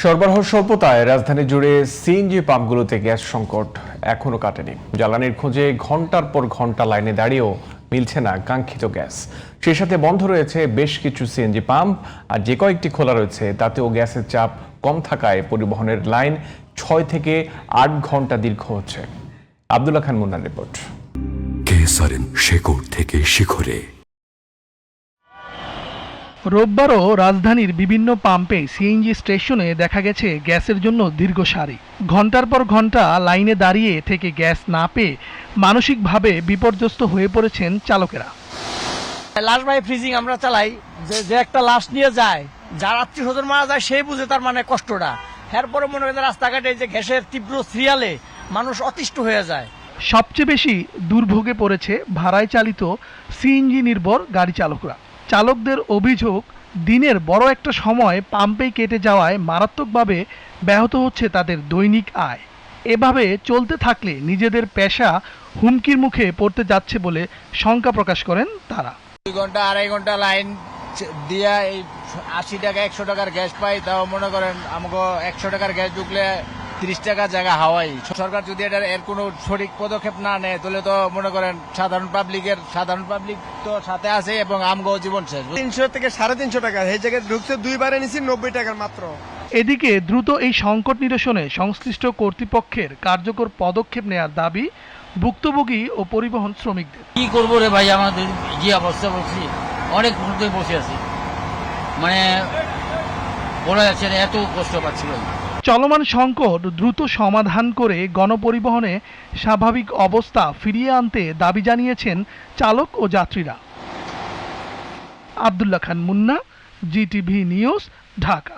সরবরাহ স্বল্পতায় রাজধানী জুড়ে সিএনজি পাম্পগুলোতে গ্যাস সংকট এখনো কাটেনি। জ্বালানির খোঁজে ঘন্টার পর ঘন্টা লাইনে দাঁড়িয়েও মিলছে না কাঙ্ক্ষিত গ্যাস। সেই সাথে বন্ধ রয়েছে বেশ কিছু সিএনজি পাম্প, আর যে কয়েকটি খোলা রয়েছে তাতেও গ্যাসের চাপ কম থাকায় পরিবহনের লাইন 6 থেকে 8 ঘন্টা দীর্ঘ হচ্ছে। আব্দুল্লাহ খান মুন্নার রিপোর্ট। কেসারেন শেকড় থেকে শিখরে। রোববারও রাজধানীর বিভিন্ন পাম্পে সিএনজি স্টেশনে দেখা গেছে গ্যাসের জন্য দীর্ঘ সারি। ঘন্টার পর ঘন্টা লাইনে দাঁড়িয়ে থেকে গ্যাস না পেয়ে মানসিকভাবে বিপর্যস্ত হয়ে পড়েছেন চালকেরা। লাশ বাই ফ্রিজিং আমরা চালাই, যে একটা লাশ নিয়ে যায়, যার আত্মীয় স্বজন মারা যায় সেই বুঝে তার মানে কষ্টটা। এরপরে মনে হয় রাস্তাঘাটে যে গ্যাসের তীব্র সিরিয়ালে মানুষ অতিষ্ঠ হয়ে যায়। সবচেয়ে বেশি দুর্ভোগে পড়েছে ভাড়ায় চালিত সিএনজি নির্ভর গাড়ি চালকরা। চালকদের অভিযোগ, দিনের বড় একটা সময় পাম্পেই কেটে যাওয়ায় মারাত্মকভাবে ব্যাহত হচ্ছে তাদের দৈনিক আয়। এভাবে চলতে থাকলে নিজেদের পেশা হুমকির মুখে পড়তে যাচ্ছে বলে শঙ্কা প্রকাশ করেন তারা। 2 ঘন্টা 2.5 ঘন্টা লাইন দিয়া এই 80 টাকা 100 টাকার গ্যাস পাই, তাও মনে করেন আমাকে 100 টাকার গ্যাস ঢুকলে 30 টাকা জায়গা হাওয়াই। সরকার যদি এর কোনো সঠিক পদক্ষেপ না নেয় তাহলে তো মনে করেন সাধারণ পাবলিক তো সাথে আছে এবং আমগো জীবন শেষ। 300 থেকে 350 টাকা এই জায়গায় ঢুকছে, 2 বারে নিছি 90 টাকার মাত্র। এদিকে দ্রুত এই সংকট নিরসনে সংশ্লিষ্ট কর্তৃপক্ষের কার্যকর পদক্ষেপ নেওয়ার দাবি ভুক্তভোগী ও পরিবহন শ্রমিকদের। কি করবো রে ভাই, আমাদের যে অবস্থা বলছি, অনেক মুহূর্তে বসে আছি, মানে বলা যাচ্ছে না, এত কষ্ট পাচ্ছি ভাই। চলমান সংকট দ্রুত সমাধান করে গণপরিবহনে স্বাভাবিক অবস্থা ফিরিয়ে আনতে দাবি জানিয়েছেন চালক ও যাত্রীরা। আব্দুল্লাহ খান মুন্না, জিটিভি নিউজ, ঢাকা।